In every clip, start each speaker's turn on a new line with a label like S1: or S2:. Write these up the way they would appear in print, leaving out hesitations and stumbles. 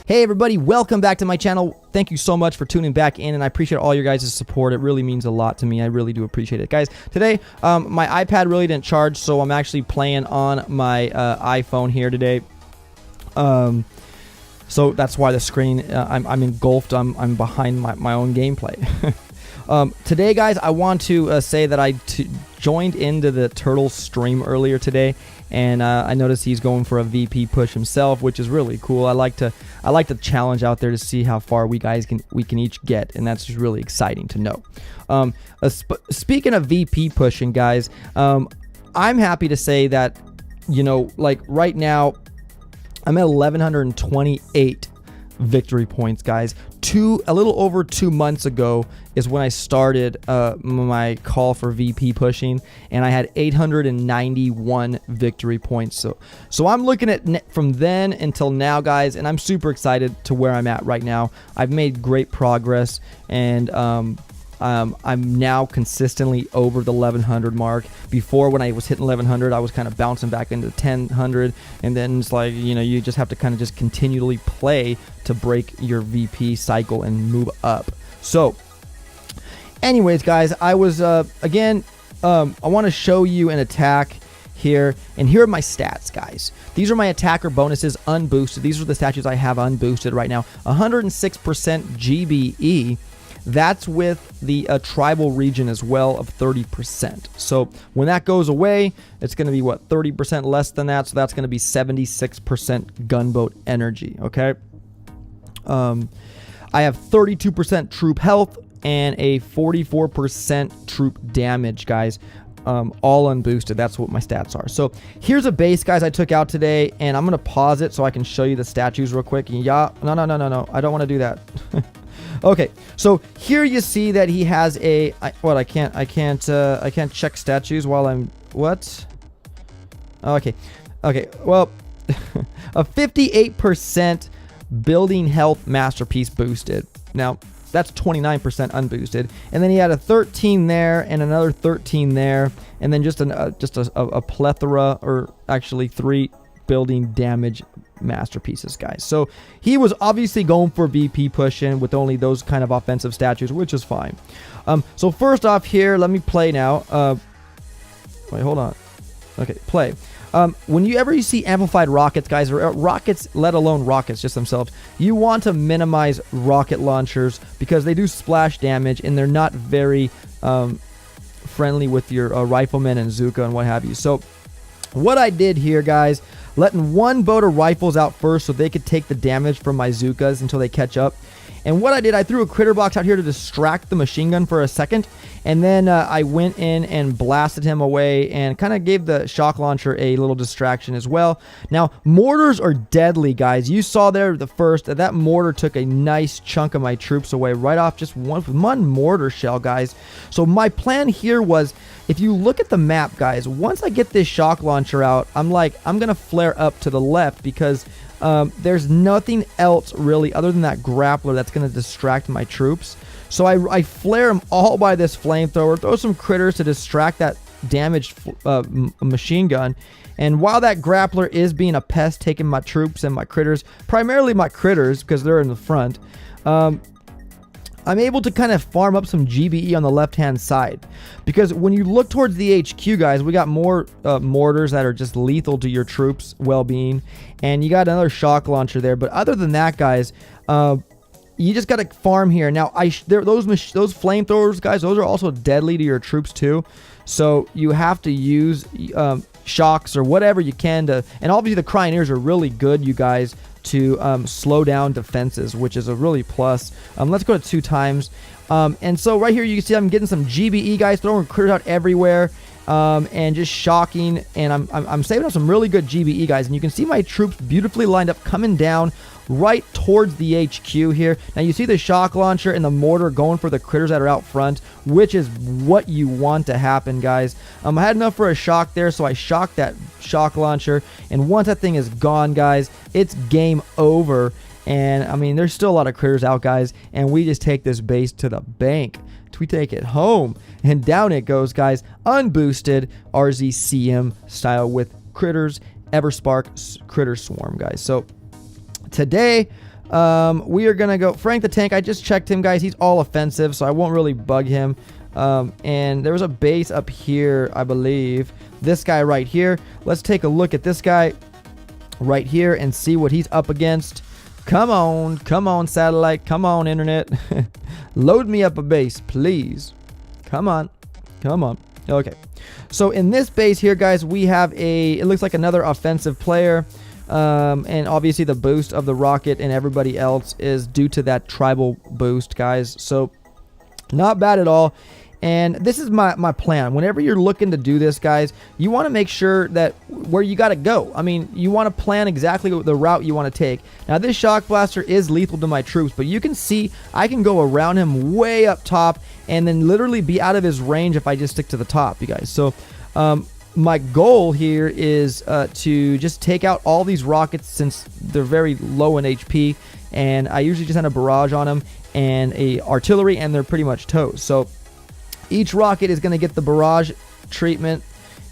S1: Hey everybody, welcome back to my channel. Thank you so much for tuning back in, and I appreciate all your guys' support. It really means a lot to me. I really do appreciate it. Guys, today my iPad really didn't charge, so I'm actually playing on my iPhone here today. So that's why the screen, I'm engulfed, I'm behind my own gameplay. Today, guys, I want to say that I joined into the Turtle stream earlier today, and I noticed he's going for a VP push himself, which is really cool. I like the challenge out there to see how far we can each get, and that's just really exciting to know. Speaking of VP pushing, guys, I'm happy to say that, you know, like right now, I'm at 1,128 victory points, guys. A little over 2 months ago is when I started my call for VP pushing, and I had 891 victory points. So I'm looking at from then until now, guys, and I'm super excited to where I'm at right now. I've made great progress, and I'm now consistently over the 1100 mark. Before, when I was hitting 1100, I was kind of bouncing back into 1000, and then it's like, you know, you just have to kind of just continually play to break your VP cycle and move up. So anyways, guys, I was again, I want to show you an attack here, and here are my stats, guys. These are my attacker bonuses unboosted. These are the statues I have unboosted right now. 106% GBE. That's with the tribal region as well of 30%. So when that goes away, it's going to be, what, 30% less than that. So that's going to be 76% gunboat energy, okay? I have 32% troop health and a 44% troop damage, guys. All unboosted. That's what my stats are. So here's a base, guys, I took out today, and I'm going to pause it so I can show you the statues real quick. Yeah, no. I don't want to do that. Okay, so here you see that he has a I can't check statues while I'm what? Okay, well, a 58% building health masterpiece boosted. Now that's 29% unboosted, and then he had a 13 there and another 13 there, and then just a plethora, or actually 3 building damage masterpieces, guys. So he was obviously going for VP pushing with only those kind of offensive statues, which is fine. So first off here, let me play now. Wait, hold on. Okay, play. When you see amplified rockets, guys, or rockets, let alone rockets just themselves, you want to minimize rocket launchers because they do splash damage, and they're not very friendly with your riflemen and Zuka and what have you. So what I did here, guys, letting one boat of rifles out first so they could take the damage from my Zukas until they catch up. And what I did, I threw a critter box out here to distract the machine gun for a second, and then I went in and blasted him away and kind of gave the shock launcher a little distraction as well. Now, mortars are deadly, guys. You saw there that mortar took a nice chunk of my troops away right off just one mortar shell, guys. So my plan here was, if you look at the map, guys, once I get this shock launcher out, I'm going to flare up to the left because there's nothing else really other than that grappler that's going to distract my troops. So I flare them all by this flamethrower, throw some critters to distract that damaged machine gun. And while that grappler is being a pest, taking my troops and my critters, primarily my critters because they're in the front, I'm able to kind of farm up some GBE on the left-hand side. Because when you look towards the HQ, guys, we got more mortars that are just lethal to your troops' well-being. And you got another shock launcher there. But other than that, guys, you just got to farm here. Now, those flamethrowers, guys, those are also deadly to your troops too. So you have to use shocks or whatever you can to... And obviously the Cryoneers are really good, you guys, to slow down defenses, which is a really plus. Let's go to 2 times. And so right here you can see I'm getting some GBE, guys, throwing critters out everywhere, and just shocking. And I'm saving up some really good GBE, guys. And you can see my troops beautifully lined up coming down right towards the HQ here. Now you see the shock launcher and the mortar going for the critters that are out front, which is what you want to happen, guys. I had enough for a shock there, so I shocked that shock launcher, and once that thing is gone, guys, it's game over. And I mean, there's still a lot of critters out, guys, and we just take this base to the bank. We take it home, and down it goes, guys, unboosted RZCM style with critters, Everspark, critter swarm, guys. So today, We are going to go Frank the Tank. I just checked him, guys. He's all offensive, so I won't really bug him. And there was a base up here, I believe. This guy right here. Let's take a look at this guy right here and see what he's up against. Come on, satellite. Come on, internet. Load me up a base, please. Come on. Okay. So in this base here, guys, we have it looks like another offensive player. And obviously the boost of the rocket and everybody else is due to that tribal boost, guys. So not bad at all. And this is my plan. Whenever you're looking to do this, guys, you want to make sure that where you got to go. I mean, you want to plan exactly the route you want to take. Now, this shock blaster is lethal to my troops, but you can see I can go around him way up top and then literally be out of his range if I just stick to the top, you guys. So, my goal here is to just take out all these rockets since they're very low in HP, and I usually just send a barrage on them and a artillery, and they're pretty much toast. So each rocket is going to get the barrage treatment,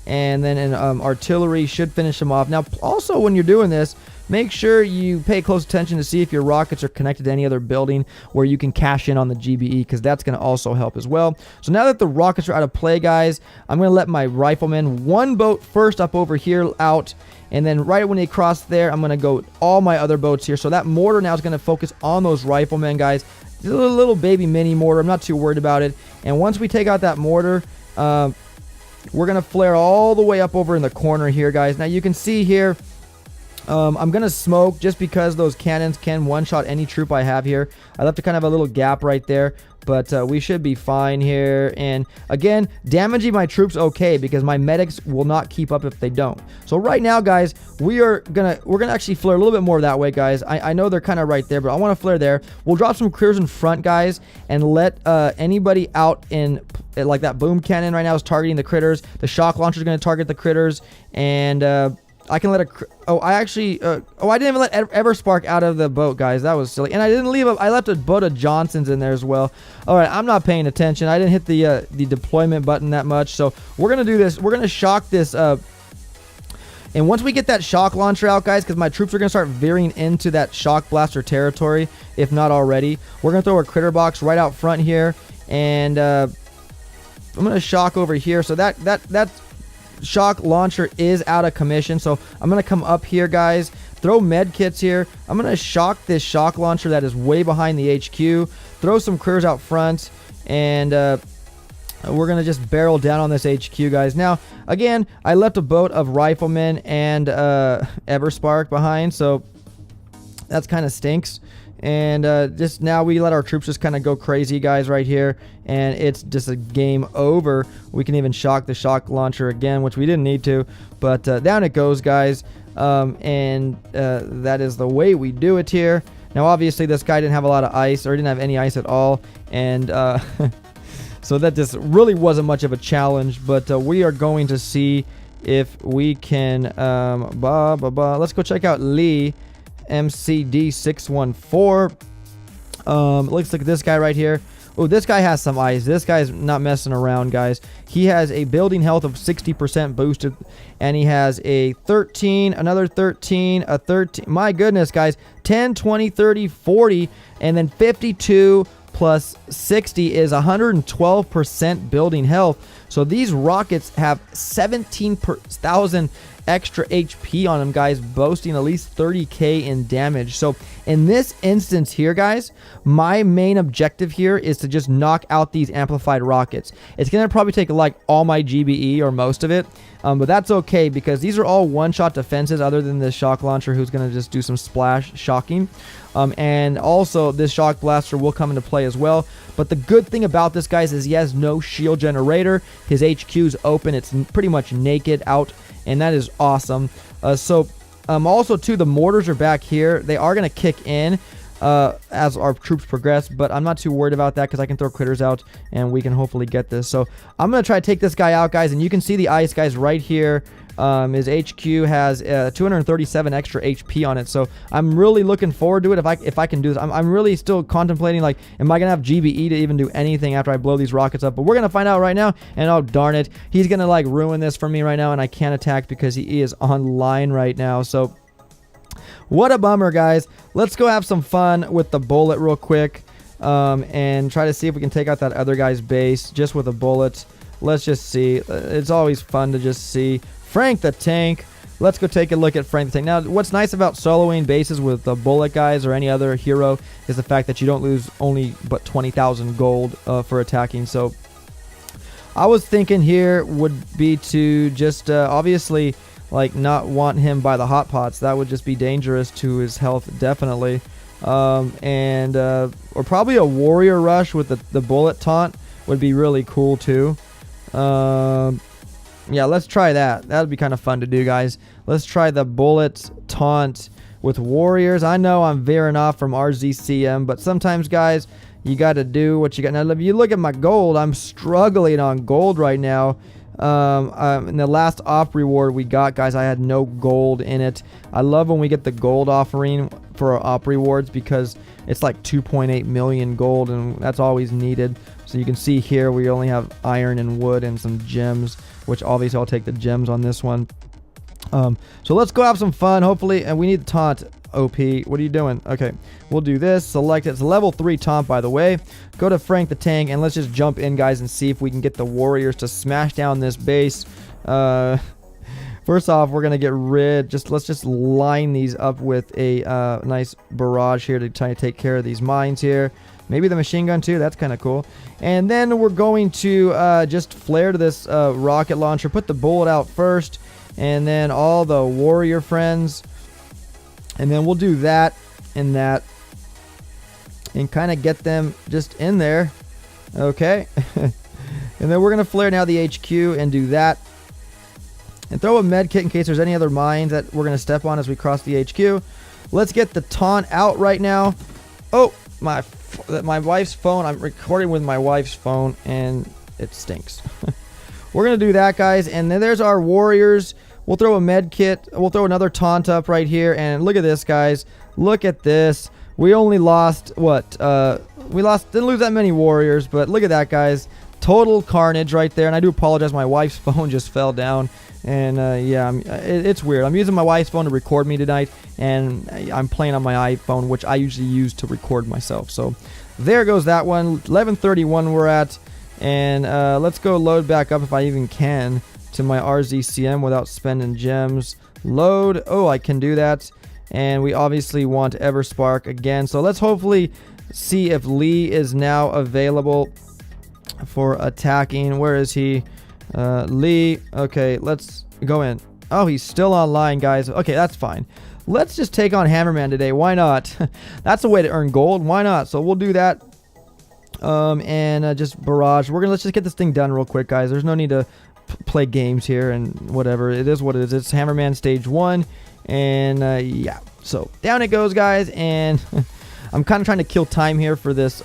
S1: and then an artillery should finish them off. Now, also when you're doing this, make sure you pay close attention to see if your rockets are connected to any other building where you can cash in on the GBE, because that's going to also help as well. So now that the rockets are out of play, guys, I'm going to let my riflemen one boat first up over here out, and then right when they cross there, I'm going to go all my other boats here. So that mortar now is going to focus on those riflemen, guys. It's a little baby mini mortar. I'm not too worried about it. And once we take out that mortar, we're going to flare all the way up over in the corner here, guys. Now you can see here, I'm going to smoke just because those cannons can one-shot any troop I have here. I left a kind of a little gap right there, but we should be fine here. And again, damaging my troops okay, because my medics will not keep up if they don't. So right now, guys, we're gonna actually flare a little bit more that way, guys. I know they're kind of right there, but I want to flare there. We'll drop some critters in front, guys, and let anybody out in like that boom cannon right now is targeting the critters. The shock launcher is going to target the critters, and I can let I didn't even let Everspark out of the boat, guys. That was silly. And I didn't leave I left a boat of Johnsons in there as well. All right, I'm not paying attention. I didn't hit the deployment button that much. So we're going to do this. We're going to shock this and once we get that shock launcher out, guys, because my troops are going to start veering into that shock blaster territory, if not already, we're going to throw a critter box right out front here. And I'm going to shock over here. So that shock launcher is out of commission, so I'm gonna come up here, guys, throw med kits here. I'm gonna shock this shock launcher that is way behind the HQ, throw some critters out front, and we're gonna just barrel down on this HQ, guys. Now again, I left a boat of riflemen and Everspark behind, so that's kind of stinks. And just now we let our troops just kind of go crazy, guys, right here, and it's just a game over. We can even shock the shock launcher again, which we didn't need to, but down it goes, guys. And that is the way we do it here. Now obviously this guy didn't have a lot of ice, or didn't have any ice at all, and so that just really wasn't much of a challenge. But we are going to see if we can let's go check out Lee MCD 614. Looks like this guy right here. Oh, this guy has some ice. This guy's not messing around, guys. He has a building health of 60% boosted, and he has a 13, another 13, a 13. My goodness, guys. 10, 20, 30, 40, and then 52 plus 60 is 112% building health. So these rockets have 17,000 extra HP on them, guys, boasting at least 30k in damage. So in this instance here, guys, my main objective here is to just knock out these amplified rockets. It's gonna probably take like all my GBE or most of it, but that's okay, because these are all one-shot defenses other than the shock launcher, who's gonna just do some splash shocking. And also this shock blaster will come into play as well. But the good thing about this, guys, is he has no shield generator. His HQ's open. It's pretty much naked out, and that is awesome. Also too, the mortars are back here. They are going to kick in as our troops progress, but I'm not too worried about that, because I can throw critters out and we can hopefully get this. So I'm going to try to take this guy out, guys, and you can see the ice, guys, right here. His HQ has 237 extra HP on it, so I'm really looking forward to it if I can do this. I'm really still contemplating, like, am I gonna have GBE to even do anything after I blow these rockets up? But we're gonna find out right now. And oh darn it, he's gonna like ruin this for me right now, and I can't attack because he is online right now. So What a bummer, guys. Let's go have some fun with the bullet real quick, and try to see if we can take out that other guy's base just with a bullet. Let's just see. It's always fun to just see. Frank the Tank. Let's go take a look at Frank the Tank. Now, what's nice about soloing bases with the bullet guys or any other hero is the fact that you don't lose only but 20,000 gold for attacking. So I was thinking here would be to just obviously like not want him by the hot pots. That would just be dangerous to his health, definitely. Or probably a warrior rush with the bullet taunt would be really cool too. Yeah, let's try that. That would be kind of fun to do, guys. Let's try the bullet taunt with warriors. I know I'm veering off from RZCM, but sometimes, guys, you got to do what you got. Now, if you look at my gold, I'm struggling on gold right now. In the last op reward we got, guys, I had no gold in it. I love when we get the gold offering for our op rewards because it's like 2.8 million gold, and that's always needed. So you can see here we only have iron and wood and some gems, which obviously I'll take the gems on this one. So let's go have some fun, hopefully. And we need the taunt. OP, what are you doing? Okay, we'll do this. Select it. It's a level 3 taunt, by the way. Go to Frank the Tank, and let's just jump in, guys, and see if we can get the warriors to smash down this base. First off, we're gonna get rid. Let's just line these up with a nice barrage here to try to take care of these mines here. Maybe the machine gun too. That's kind of cool. And then we're going to just flare to this rocket launcher. Put the bullet out first, and then all the warrior friends. And then we'll do that and that, and kind of get them just in there. Okay. And then we're gonna flare now the HQ and do that. And throw a med kit in case there's any other mines that we're going to step on as we cross the HQ. Let's get the taunt out right now. Oh, my wife's phone. I'm recording with my wife's phone, and it stinks. We're going to do that, guys. And then there's our warriors. We'll throw a med kit. We'll throw another taunt up right here. And look at this, guys. Look at this. We only lost, what? Didn't lose that many warriors, but look at that, guys. Total carnage right there. And I do apologize. My wife's phone just fell down. And yeah, it's weird. I'm using my wife's phone to record me tonight, and I'm playing on my iPhone, which I usually use to record myself. So there goes that one. 11:31 we're at, and let's go load back up if I even can to my RZCM without spending gems. Load. Oh, I can do that. And we obviously want Everspark again. So let's hopefully see if Lee is now available for attacking. Where is he? Lee. Okay, let's go in. Oh, he's still online, guys. Okay, that's fine. Let's just take on Hammerman today. Why not? That's a way to earn gold. Why not? So we'll do that. And just barrage. Let's just get this thing done real quick, guys. There's no need to play games here and whatever. It is what it is. It's Hammerman stage 1. And yeah. So down it goes, guys. And I'm kind of trying to kill time here for this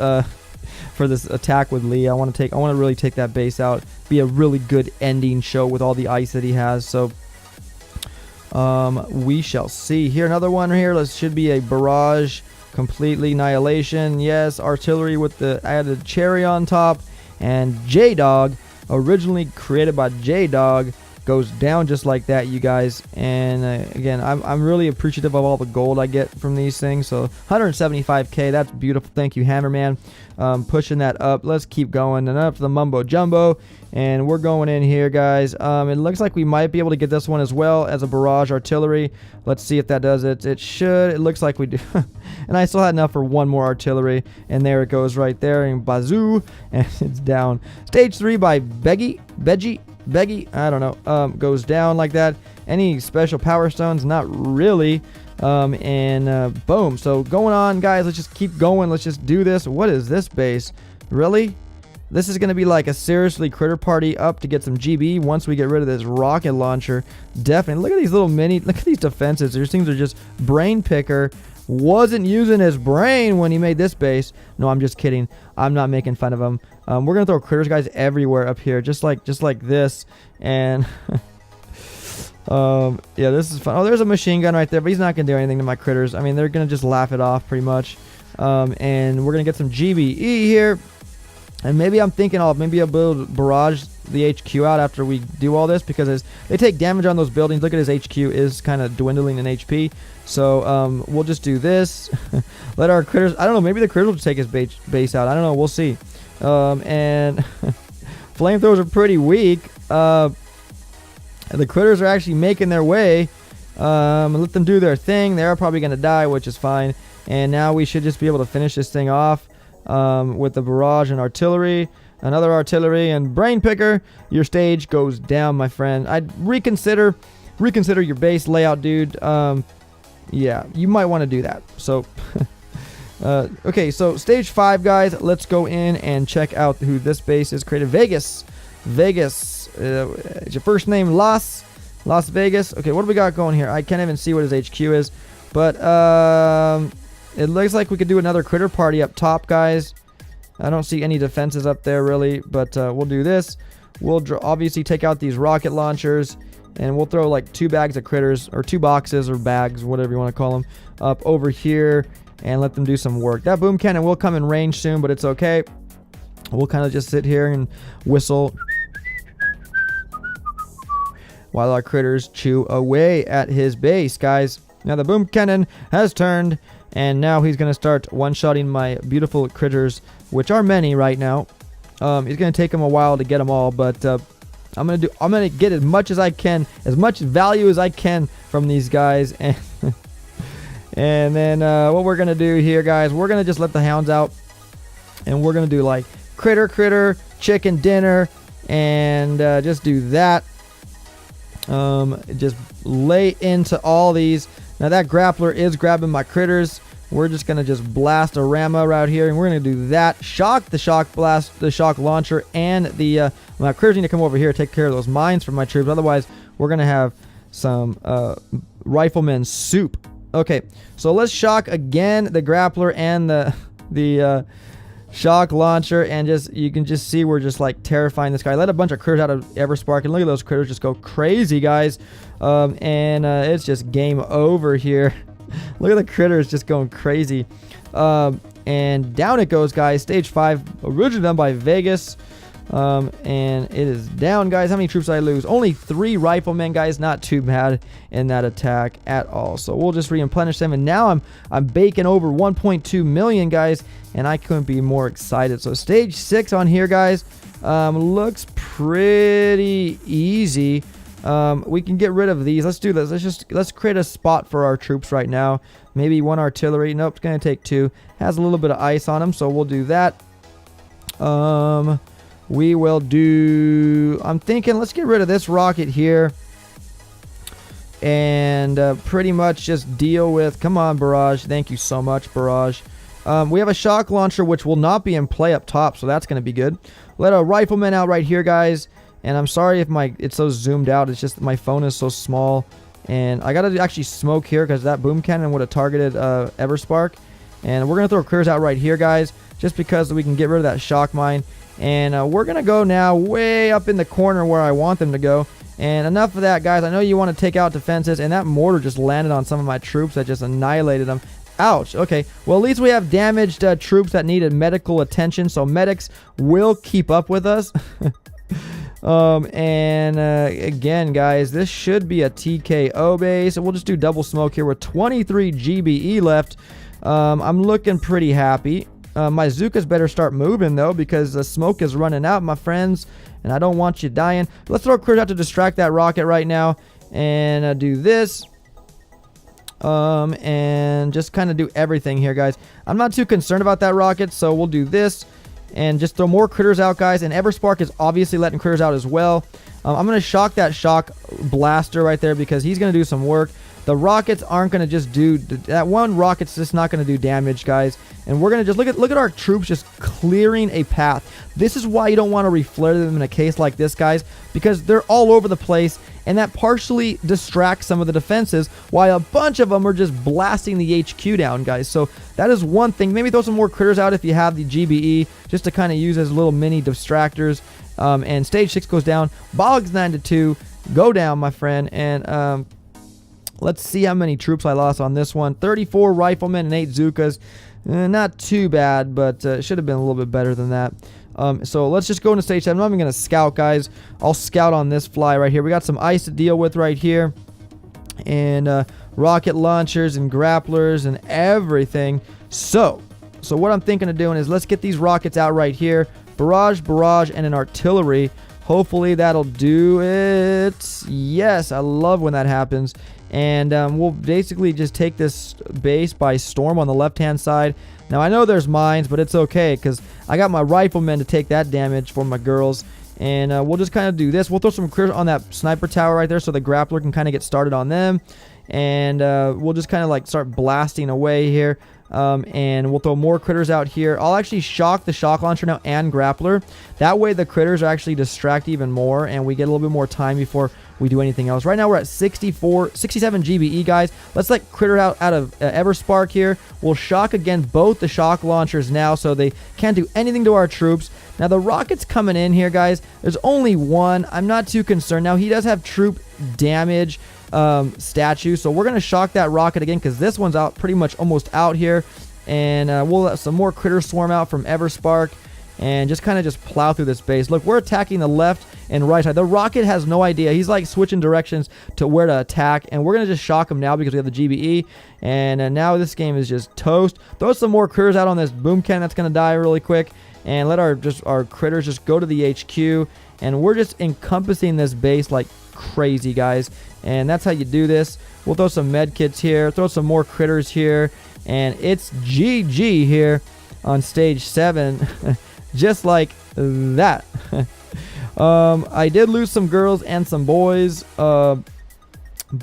S1: attack with Lee. I want to really take that base out. Be a really good ending show with all the ice that he has. So we shall see. Here, another one here. This should be a barrage, completely annihilation. Yes, artillery with the added cherry on top. And J-Dog, originally created by J-Dog, goes down just like that, you guys. And again, I'm really appreciative of all the gold I get from these things. So 175k, that's beautiful. Thank you, Hammerman. Pushing that up. Let's keep going and up to the mumbo jumbo, and we're going in here, guys. It looks like we might be able to get this one as well as a barrage artillery. Let's see if that does it. It should. It looks like we do. And I still had enough for one more artillery, and there it goes right there, and bazoo, and it's down. Stage 3 by Beggy, I don't know, goes down like that. Any special power stones? Not really. And boom. So going on, guys. Let's just keep going. Let's just do this. What is this base? Really? This is going to be like a seriously critter party up to get some GB once we get rid of this rocket launcher. Definitely. Look at these little look at these defenses. These things are just brain picker. Wasn't using his brain when he made this base. No, I'm just kidding. I'm not making fun of him. We're gonna throw critters, guys, everywhere up here, just like this. And yeah, this is fun. Oh, there's a machine gun right there, but he's not gonna do anything to my critters. I mean, they're gonna just laugh it off pretty much. And we're gonna get some GBE here. And maybe I'm thinking maybe I'll build barrage the HQ out after we do all this, because they take damage on those buildings. Look at his HQ is kind of dwindling in HP. So we'll just do this. Let our critters, I don't know, maybe the critters will take his base out. I don't know, we'll see. And flamethrowers are pretty weak. The critters are actually making their way. Let them do their thing. They're probably going to die, which is fine. And now we should just be able to finish this thing off with the barrage and artillery. Another artillery and brain picker. Your stage goes down, my friend. I'd reconsider your base layout, dude. Yeah, you might want to do that. So, okay, so stage 5, guys. Let's go in and check out who this base is created. Vegas. Is your first name Las Vegas? Okay, what do we got going here? I can't even see what his HQ is. But, it looks like we could do another critter party up top, guys. I don't see any defenses up there, really. But, we'll do this. We'll obviously take out these rocket launchers. And we'll throw like 2 bags of critters, or 2 boxes or bags, whatever you want to call them, up over here and let them do some work. That boom cannon will come in range soon, but it's okay. We'll kind of just sit here and whistle while our critters chew away at his base, guys. Now the boom cannon has turned, and now he's going to start one-shotting my beautiful critters, which are many right now. It's going to take him a while to get them all, but I'm gonna get as much as I can, as much value as I can from these guys, and and then what we're gonna do here, guys, we're gonna just let the hounds out, and we're gonna do like critter, chicken dinner, and just do that. Just lay into all these. Now that grappler is grabbing my critters. We're just going to just blast a Rama right here, and we're going to do that. Shock the shock blast, the shock launcher, and the my critters need to come over here, take care of those mines for my troops. Otherwise, we're going to have some rifleman soup. Okay, so let's shock again the grappler and the shock launcher, and you can just see we're just like terrifying this guy. Let a bunch of critters out of Everspark, and look at those critters just go crazy, guys. And it's just game over here. Look at the critters just going crazy. And down it goes, guys. Stage 5, originally done by Vegas. And it is down, guys. How many troops did I lose? Only 3 riflemen, guys. Not too bad in that attack at all. So we'll just replenish them. And now I'm baking over 1.2 million, guys. And I couldn't be more excited. So stage 6 on here, guys. Looks pretty easy. We can get rid of these. Let's do this. Let's create a spot for our troops right now. Maybe 1 artillery. Nope, it's gonna take 2. Has a little bit of ice on them, so we'll do that. We will do, I'm thinking, let's get rid of this rocket here, and pretty much just deal with, come on, barrage. Thank you so much, barrage. We have a shock launcher, which will not be in play up top, so that's going to be good. Let a rifleman out right here, guys. And I'm sorry if it's so zoomed out. It's just my phone is so small. And I got to actually smoke here because that boom cannon would have targeted Everspark. And we're going to throw critters out right here, guys, just because we can get rid of that shock mine. And we're going to go now way up in the corner where I want them to go. And enough of that, guys. I know you want to take out defenses. And that mortar just landed on some of my troops that just annihilated them. Ouch. Okay. Well, at least we have damaged troops that needed medical attention. So medics will keep up with us. Again, guys, this should be a TKO base. We'll just do double smoke here with 23 GBE left. I'm looking pretty happy. My Zukas better start moving, though, because the smoke is running out, my friends, and I don't want you dying. Let's throw a crit out to distract that rocket right now, and do this. And just kind of do everything here, guys. I'm not too concerned about that rocket, so we'll do this. And just throw more critters out, guys. And Everspark is obviously letting critters out as well. I'm going to shock that shock blaster right there because he's going to do some work. The rockets aren't going to just do... That one rocket's just not going to do damage, guys. And we're going to just... Look at our troops just clearing a path. This is why you don't want to reflare them in a case like this, guys. Because they're all over the place. And that partially distracts some of the defenses. While a bunch of them are just blasting the HQ down, guys. So that is one thing. Maybe throw some more critters out if you have the GBE. Just to kind of use as little mini distractors. And stage 6 goes down. Boggs 9-2. Go down, my friend. And... let's see how many troops I lost on this one. 34 riflemen and 8 Zukas. Not too bad, but it should have been a little bit better than that. So let's just go into stage 7. I'm not even going to scout, guys. I'll scout on this fly right here. We got some ice to deal with right here. And rocket launchers and grapplers and everything. So what I'm thinking of doing is let's get these rockets out right here. Barrage, and an artillery. Hopefully that'll do it. Yes, I love when that happens. And we'll basically just take this base by storm on the left-hand side. Now, I know there's mines, but it's okay because I got my riflemen to take that damage for my girls. And we'll just kind of do this. We'll throw some critters on that sniper tower right there so the grappler can kind of get started on them. And we'll just kind of like start blasting away here. And we'll throw more critters out here. I'll actually shock the shock launcher now and grappler. That way the critters are actually distract even more and we get a little bit more time before we do anything else. Right now we're at 67 GBE, guys. Let's let critter out of Everspark here. We'll shock again both the shock launchers now so they can't do anything to our troops. Now the rockets coming in here, guys. There's only one. I'm not too concerned. Now he does have troop damage statue, so we're gonna shock that rocket again because this one's out pretty much almost out here. And we'll let some more critters swarm out from Everspark and just kind of just plow through this base. Look, we're attacking the left and right side. The rocket has no idea. He's like switching directions to where to attack, and we're gonna just shock him now because we have the GBE. And now this game is just toast. Throw some more critters out on this boom cannon that's gonna die really quick, and let our critters just go to the HQ. And we're just encompassing this base like crazy, guys. And that's how you do this. We'll throw some med kits here, throw some more critters here, and it's GG here on stage 7. Just like that. I did lose some girls and some boys, but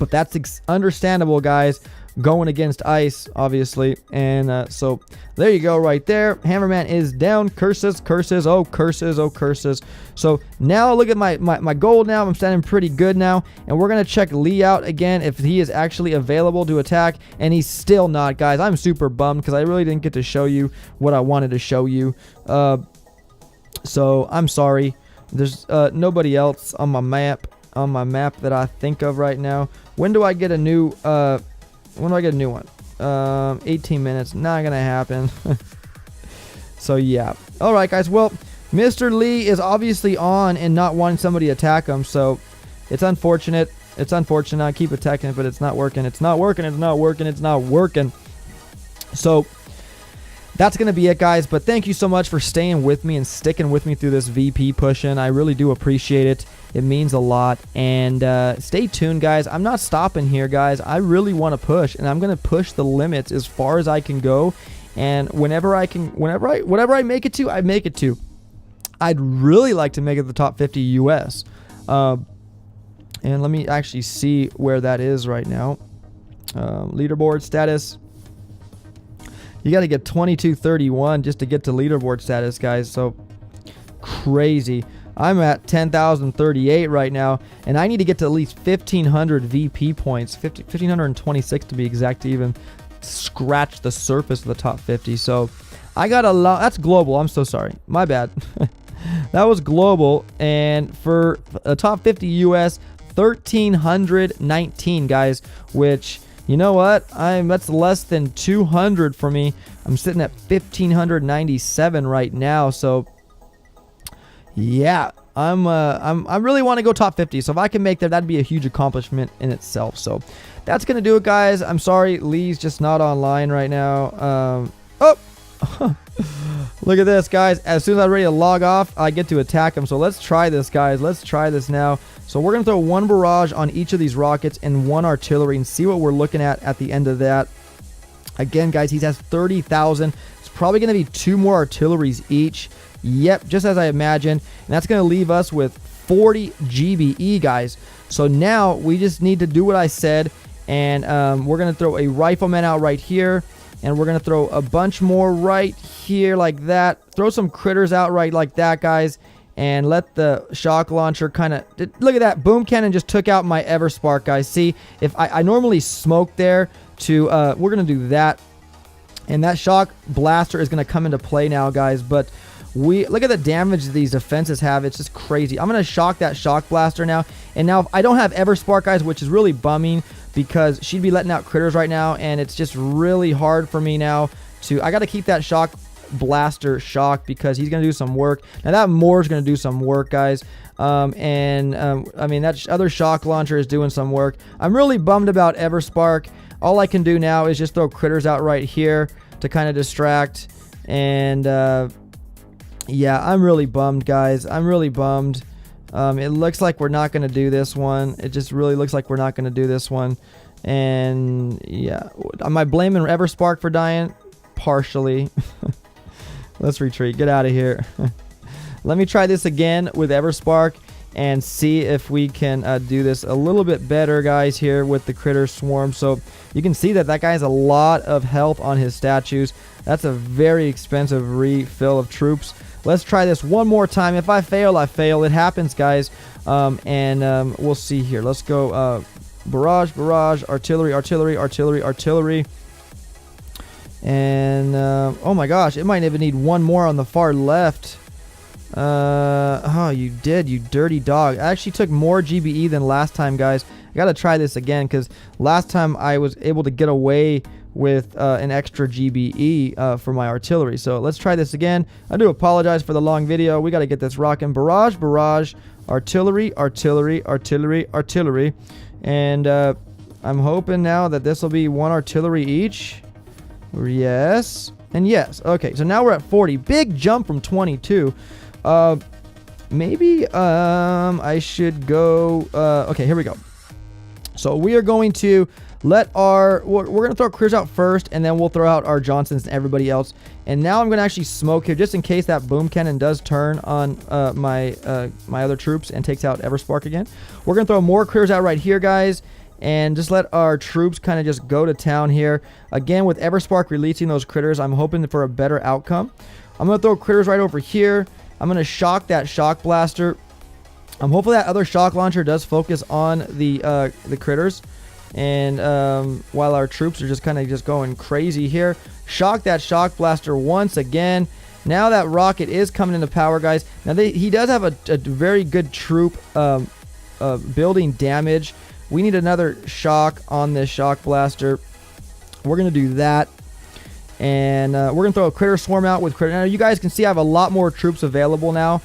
S1: that's understandable, guys, going against ice, obviously. And so there you go right there. Hammerman is down. Curses, oh curses, oh curses. So now look at my gold now. I'm standing pretty good now, and we're gonna check Lee out again if he is actually available to attack, and he's still not, guys. I'm super bummed because I really didn't get to show you what I wanted to show you. So I'm sorry. There's nobody else on my map that I think of right now. When do I get a new one? 18 minutes. Not gonna happen. So yeah. All right, guys. Well, Mr. Lee is obviously on and not wanting somebody to attack him, so it's unfortunate. It's unfortunate. I keep attacking it, but it's not working. It's not working. It's not working. It's not working. So that's going to be it, guys. But thank you so much for staying with me and sticking with me through this VP pushing. I really do appreciate it. It means a lot. And stay tuned, guys. I'm not stopping here, guys. I really want to push, and I'm going to push the limits as far as I can go. And whenever I make it to, I make it to. I'd really like to make it to the top 50 US. And let me actually see where that is right now. Leaderboard status. You got to get 2231 just to get to leaderboard status, guys. So crazy. I'm at 10,038 right now, and I need to get to at least 1,500 VP points, 1,526 to be exact, to even scratch the surface of the top 50. So I got a lot. That's global. I'm so sorry. My bad. That was global. And for a top 50 US, 1,319, guys, which, you know what? That's less than 200 for me. I'm sitting at 1,597 right now. So yeah, I really want to go top 50. So if I can make that, that'd be a huge accomplishment in itself. So that's gonna do it, guys. I'm sorry, Lee's just not online right now. Look at this, guys. As soon as I'm ready to log off, I get to attack him. So let's try this, guys. Let's try this now. So we're gonna throw one barrage on each of these rockets and one artillery and see what we're looking at the end of that. Again, guys, he has 30,000. It's probably gonna be 2 more artilleries each. Yep, just as I imagined. And that's going to leave us with 40 GBE, guys. So now we just need to do what I said. And we're going to throw a rifleman out right here. And we're going to throw a bunch more right here like that. Throw some critters out right like that, guys. And let the shock launcher kind of... Look at that. Boom cannon just took out my Everspark, guys. See, if I normally smoke there to... we're going to do that. And that shock blaster is going to come into play now, guys. But... look at the damage these defenses have. It's just crazy. I'm going to shock that shock blaster now. And now I don't have Everspark, guys, which is really bumming because she'd be letting out critters right now. And it's just really hard for me now to... I got to keep that shock blaster shock because he's going to do some work. Now that Moore's going to do some work, guys. I mean, that other shock launcher is doing some work. I'm really bummed about Everspark. All I can do now is just throw critters out right here to kind of distract. And yeah, I'm really bummed, guys. I'm really bummed. It looks like we're not going to do this one. It just really looks like we're not going to do this one. And yeah, am I blaming Everspark for dying? Partially. Let's retreat. Get out of here. Let me try this again with Everspark and see if we can do this a little bit better, guys, here with the critter swarm. So you can see that that guy has a lot of health on his statues. That's a very expensive refill of troops. Let's try this one more time. If I fail, I fail. It happens, guys. We'll see here. Let's go barrage, barrage, artillery, artillery, artillery, artillery. And oh my gosh, it might even need one more on the far left. Oh, you did, you dirty dog. I actually took more GBE than last time, guys. I gotta try this again because last time I was able to get away with an extra GBE for my artillery. So let's try this again. I do apologize for the long video. We got to get this rocking. Barrage, barrage, artillery, artillery, artillery, artillery. And I'm hoping now that this will be one artillery each. Yes. And yes. Okay, so now we're at 40. Big jump from 22. Maybe I should go... okay, here we go. So we are going to... we're going to throw critters out first, and then we'll throw out our Johnsons and everybody else. And now I'm going to actually smoke here, just in case that boom cannon does turn on my other troops and takes out Everspark again. We're going to throw more critters out right here, guys, and just let our troops kind of just go to town here. Again, with Everspark releasing those critters, I'm hoping for a better outcome. I'm going to throw critters right over here. I'm going to shock that shock blaster. Hopefully that other shock launcher does focus on the critters. And while our troops are just kind of just going crazy here, shock that shock blaster once again. Now that rocket is coming into power, guys. Now he does have a very good troop building damage. We need another shock on this shock blaster. We're gonna do that, and we're gonna throw a critter swarm out with critter. Now you guys can see I have a lot more troops available now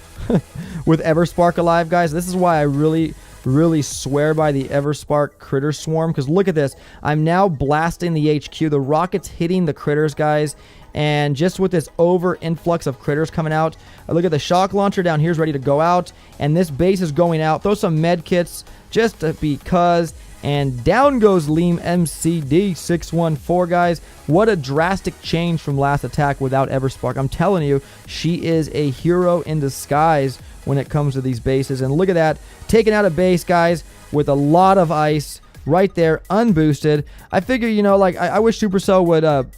S1: with Everspark alive, guys. This is why I really swear by the Everspark critter swarm, because look at this. I'm now blasting the HQ. The rocket's hitting the critters, guys, and just with this over influx of critters coming out, look at the shock launcher down here is ready to go out, and this base is going out. Throw some med kits just because, and down goes Liam MCD 614, guys. What a drastic change from last attack without Everspark. I'm telling you, she is a hero in disguise when it comes to these bases. And look at that, taking out a base, guys, with a lot of ice right there, unboosted. I figure, you know, like I wish Supercell would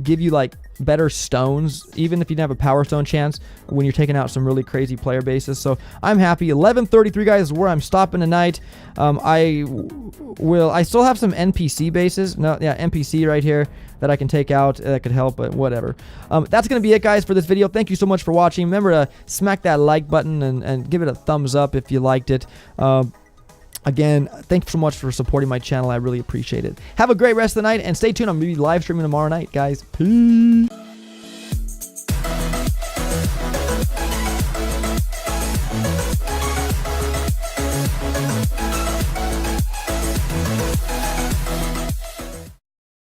S1: give you like better stones, even if you didn't have a power stone chance when you're taking out some really crazy player bases. So I'm happy. 11:33, guys, is where I'm stopping tonight. I still have some NPC bases. No, yeah, NPC right here that I can take out that could help, but whatever. That's gonna be it, guys, for this video. Thank you so much for watching. Remember to smack that like button and give it a thumbs up if you liked it. Again, thanks so much for supporting my channel. I really appreciate it. Have a great rest of the night, and stay tuned. I'm going to be live streaming tomorrow night, guys. Peace.